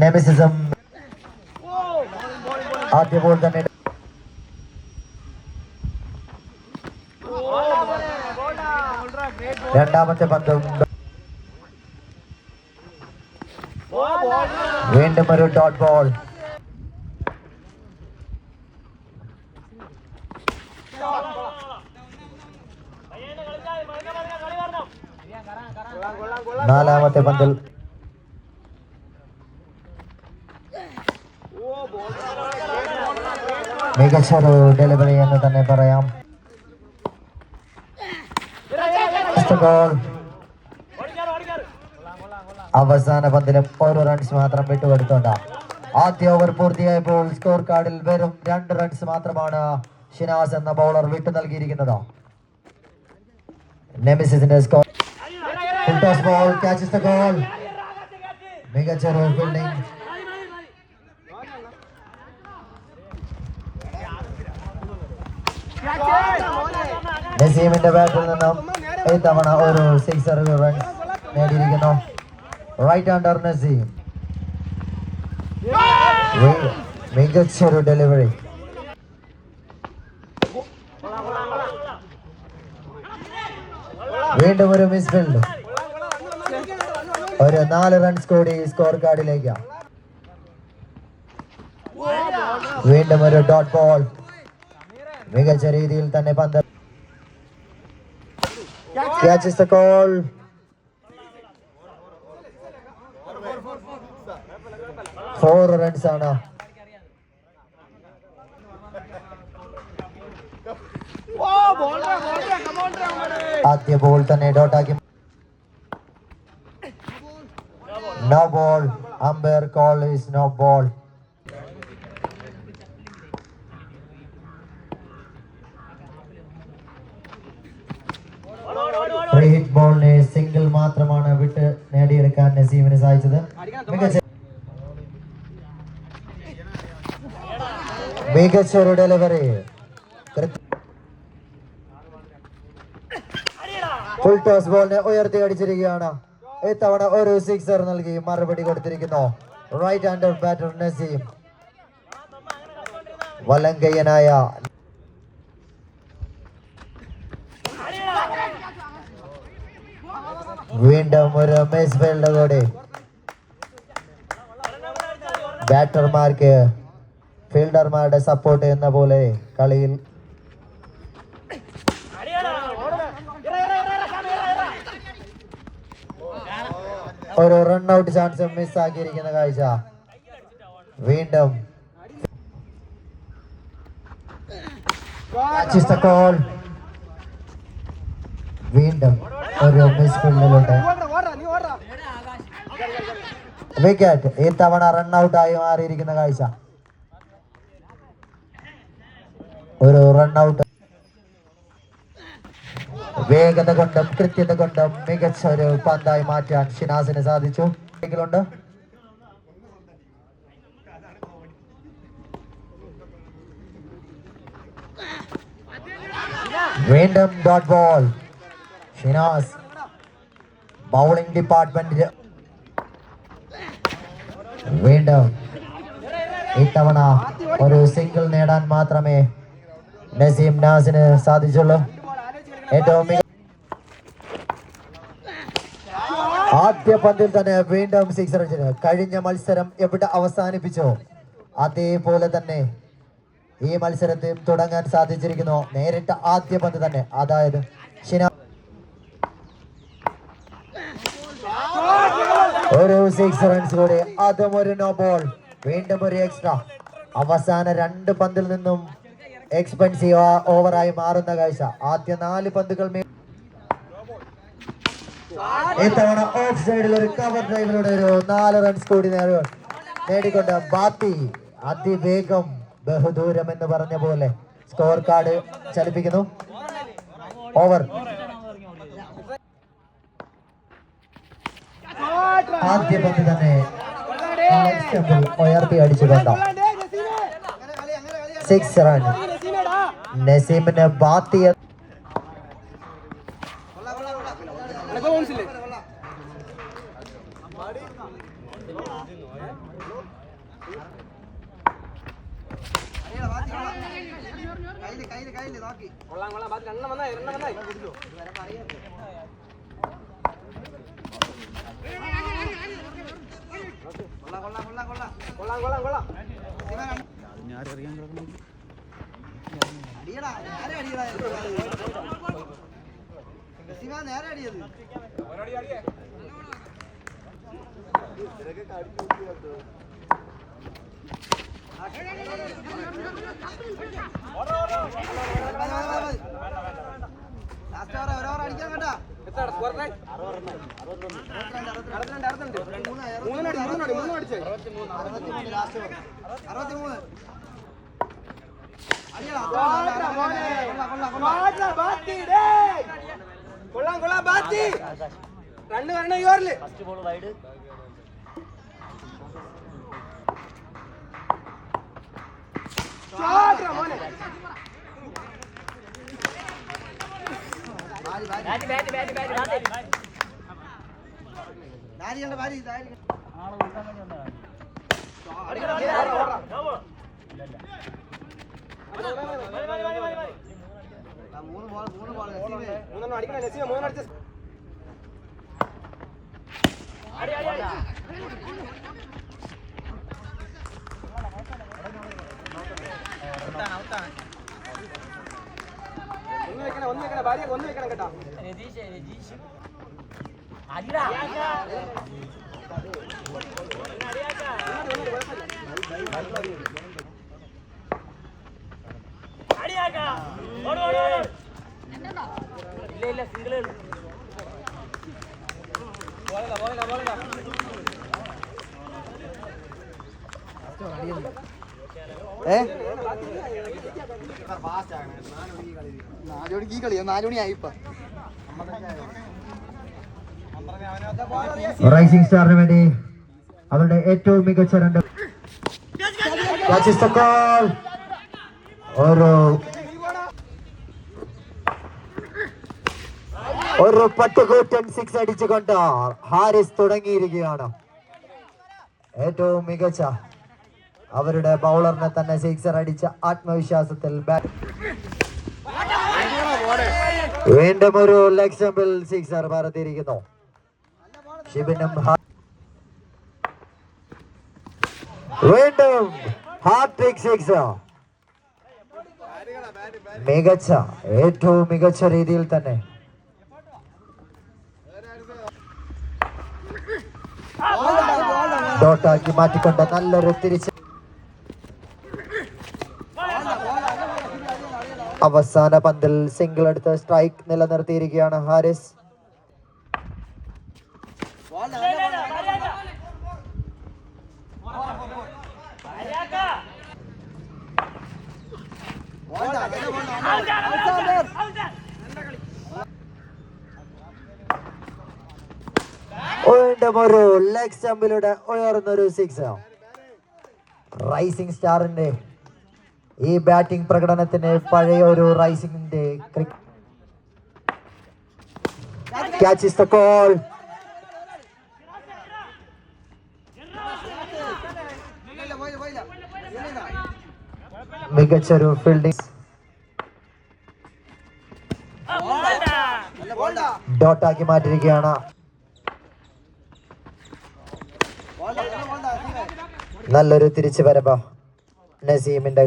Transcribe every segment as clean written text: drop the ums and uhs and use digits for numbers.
നെമിസിസം ആദ്യ ബോൾ തന്നെ. രണ്ടാമത്തെ പന്തും വീണ്ടും ഒരു ഡോട്ട് ബോൾ. നാലാമത്തെ പന്തിൽ മികച്ചൊരു ഡെലിവറി എന്ന് തന്നെ പറയാം. ഗോൾ. അവസാന പന്തിലും 1 റൺസ് മാത്രം വിട്ടുകൊടുത്തോണ്ട. ആദ്യ ഓവർ പൂർത്തിയായപ്പോൾ സ്കോർ കാർഡിൽ വെറും 2 റൺസ് മാത്രമാണ് ഷിനാസ് എന്ന ബൗളർ വിട്ടു നൽകിയിരിക്കുന്നത്. നെമിസിസിന്റെ score. Toss ball catches the goal. മികച്ചൊരു ഫീൽഡിംഗ്. നസീമിന്റെ ബാറ്റിൽ നിന്നും ഇത്തവണ ഒരു 6 റൺസ് നേടിയിരിക്കുന്നു. Right hander Naseem. മികച്ചൊരു ഡെലിവറി. വീണ്ടും ഒരു മിസ്ഫീൽഡ്. ഒരു 4 റൺസ് കൂടി സ്കോർ കാർഡിലേക്ക്. വീണ്ടും ഒരു ഡോട്ട് ബോൾ. മികച്ച രീതിയിൽ തന്നെ പന്ത്. Catches the call. Four runs ആണ്. ആദ്യ ബോൾ തന്നെ ഡോട്ടാക്കി. No ball. Umpire call is no ball. Free hit ബോളിനെ സിംഗിൾ മാത്രമാണ് വിട്ട് നേടിയെടുക്കാൻ നസീമിന് സാധിച്ചത്. മികച്ചൊരു ഡെലിവറി. ഫുൾ ടോസ് ബോളിനെ ഉയർത്തി അടിച്ചിരിക്കുകയാണ്. ഇത്തവണ ഒരു 6 നൽകി മറുപടി കൊടുത്തിരിക്കുന്നു റൈറ്റ് ഹാൻഡർ ബാറ്റർ നസീം. വലങ്കയ്യനായ വീണ്ടും ഒരു മിസ് ഫീൽഡ് കൂടി. ബാറ്റർമാർക്ക് ഫീൽഡർമാരുടെ സപ്പോർട്ട് എന്ന പോലെ കളിയിൽ ഒരു റൺഔട്ട് ചാൻസ് മിസ് ആക്കിയിരിക്കുന്ന കാഴ്ച. വീണ്ടും വീണ്ടും ഒരു മിസ് ഫീൽഡിലുണ്ട്. വിക്കറ്റ്. ഇത്തവണ റൺഔട്ടായി മാറിയിരിക്കുന്ന കാഴ്ച. ഒരു റൺഔട്ട്. വേഗത കൊണ്ടും കൃത്യത കൊണ്ടും മികച്ച ഒരു പന്തായി മാറ്റാൻ ഷിനാസിന് സാധിച്ചു. വീണ്ടും dot ball. Shinas bowling department. വീണ്ടും ഇത്തവണ ഒരു സിംഗിൾ നേടാൻ മാത്രമേ നസീം നാസിന് സാധിച്ചുള്ളൂ. ഏറ്റവും ആദ്യ പന്തിൽ തന്നെ വീണ്ടും 6 റൺസിന്. കഴിഞ്ഞ മത്സരം എവിടെ അവസാനിപ്പിച്ചോ അതേപോലെ തന്നെ ഈ മത്സരത്തിൽ തുടങ്ങാൻ സാധിച്ചിരിക്കുന്നു. നേരിട്ട ആദ്യ പന്ത് തന്നെ, അതായത് ഒരു 6 റൺസ് കൂടി, അതും ഒരു നോ ബോൾ. വീണ്ടും ഒരു എക്സ്ട്രാ. അവസാന 2 പന്തിൽ നിന്നും എക്സ്പെൻസീവ് ഓവറായി മാറുന്ന കാഴ്ച. ആദ്യ 4 പന്തുകൾ ഇത്തവണ ഓഫ് സൈഡിൽ ഒരു കവർ ഡ്രൈവിലൂടെ ഒരു 4 റൺസ് കൂടി നേടിക്കൊണ്ട് ബാത്തി അതിവേഗം ബഹുദൂരം എന്ന് പറഞ്ഞ പോലെ സ്കോർ കാർഡ് ചലിപ്പിക്കുന്നു. ഓവർ ആദ്യ പന്ത് തന്നെ ഉയർത്തി അടിച്ചുകൊണ്ട് 6 റൺ. നസീമിന് ബാത്തി നേരെ അടിയത് അടിക്കാൻ കേട്ടാ കൊള്ളാം കൊള്ളാം ബാത്തി റണ്ണ് വരണ ഈ ഓവറില് മൂന്നെണ്ണം അടിക്കണം നസീമ മൂന്നെണ്ണം അടിച്ച ഒന്ന് വെക്കണം ഭാര്യ ഒന്ന് വെക്കണം കേട്ടാ ഇല്ല സിംഗിൾ നാലുമണിക്ക് ഈ കളിയാ 4 മണിയായി ഇപ്പൊ റൈസിംഗ് സ്റ്റാറിന് വേണ്ടി അവരുടെ ഏറ്റവും മികച്ച രണ്ട് ഒരു പട്ടുകൂറ്റൻ 6 അടിച്ചുകൊണ്ട് ഹാരിസ് തുടങ്ങിയിരിക്കുകയാണ്. ഏറ്റവും മികച്ച അവരുടെ ബൗളറിനെ തന്നെ 6 അടിച്ച ആത്മവിശ്വാസത്തിൽ വീണ്ടും ഒരു ലെഗ് സ്റ്റംപിൽ 6 പറത്തിയിരിക്കുന്നു. ഷിബിനും വീണ്ടും ഹാട്രിക് 6 മികച്ച ഏറ്റവും മികച്ച രീതിയിൽ തന്നെ ഡോട്ടാക്കി മാറ്റിക്കൊണ്ട് നല്ലൊരു തിരിച്ച് അവസാന പന്തിൽ സിംഗിൾ എടുത്ത് സ്ട്രൈക്ക് നിലനിർത്തിയിരിക്കുകയാണ് ഹാരിസ്. വീണ്ടും ഒരു ലെഗ് സ്റ്റംപിലൂടെ ഉയർന്നൊരു 6. റൈസിംഗ് സ്റ്റാറിന്റെ ഈ ബാറ്റിംഗ് പ്രകടനത്തിന് പഴയ ഒരു റൈസിംഗിന്റെ ക്യാച്ച് ഈസ് ദ കോൾ. മികച്ചൊരു ഫീൽഡിംഗ് ഡോട്ടാക്കി മാറ്റിയിരിക്കുകയാണ്. നല്ലൊരു തിരിച്ചു വരവ് നസീമിന്റെ.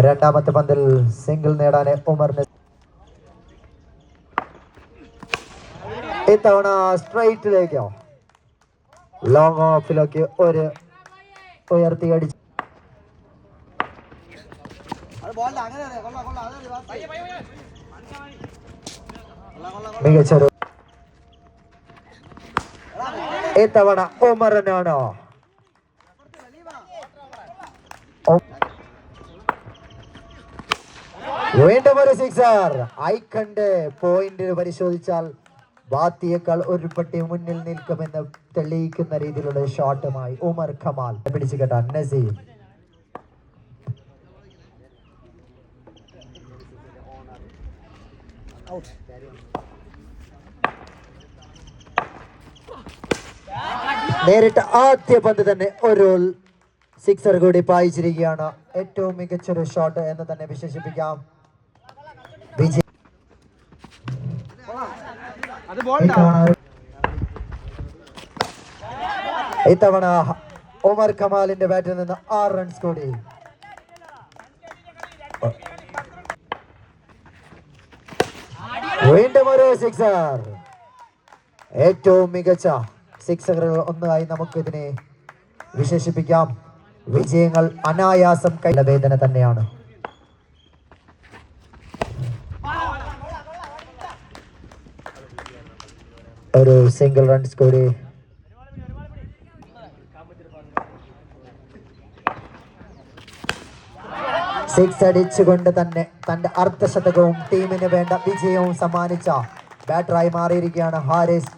രണ്ടാമത്തെ പന്തിൽ സിംഗിൾ നേടാൻ ഉമറിന് ഇത്തവണ സ്ട്രൈറ്റിലേക്കോ ലോങ് ഓഫിലേക്ക് ഒരു ഉയർത്തി അടിച്ചു. മികച്ചൊരു ഇത്തവണ ഉമറിനാണോ വീണ്ടും ഒരു 6. ഐക്കണ്ട് പോയിന്റ് പരിശോധിച്ചാൽ ബാത്തിയേക്കാൾ ഒരു പട്ടി മുന്നിൽ നിൽക്കുമെന്ന് തെളിയിക്കുന്ന രീതിയിലുള്ള ഷോട്ടുമായി ഉമർ കമാൽ പിടിച്ചു കേട്ടാൻ നസീം. നേരിട്ട് ആദ്യ പന്ത് തന്നെ ഒരു സിക്സർ കൂടി പായിച്ചിരിക്കുകയാണ്. ഏറ്റവും മികച്ചൊരു ഷോട്ട് എന്ന് തന്നെ വിശേഷിപ്പിക്കാം. ഇത്തവണ ഉമർ കമാലിന്റെ ബാറ്റിൽ നിന്ന് 6 റൺസ് കൂടി. വീണ്ടും ഒരു സിക്സർ. ഏറ്റവും മികച്ച സിക്സറുകൾ ഒന്നായി നമുക്ക് ഇതിനെ വിശേഷിപ്പിക്കാം. വിജയങ്ങൾ അനായാസം വേദന തന്നെയാണ്. ഒരു സിംഗിൾ റൺസ് കൂടി. സിക്സ് അടിച്ചുകൊണ്ട് തന്നെ തന്റെ അർദ്ധശതകവും ടീമിന് വേണ്ട വിജയവും സമ്മാനിച്ച ബാറ്ററായി മാറിയിരിക്കുകയാണ് ഹാരിസ്.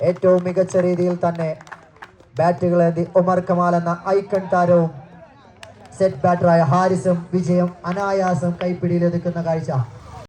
ഏറ്റവും മികച്ച രീതിയിൽ തന്നെ ബാറ്റുകളേന്തി ഉമർ കമാൽ എന്ന ഐക്കൺ താരവും സെറ്റ് ബാറ്ററായ ഹാരിസും വിജയം അനായാസം കൈപ്പിടിയിലൊതുക്കുന്ന കാഴ്ച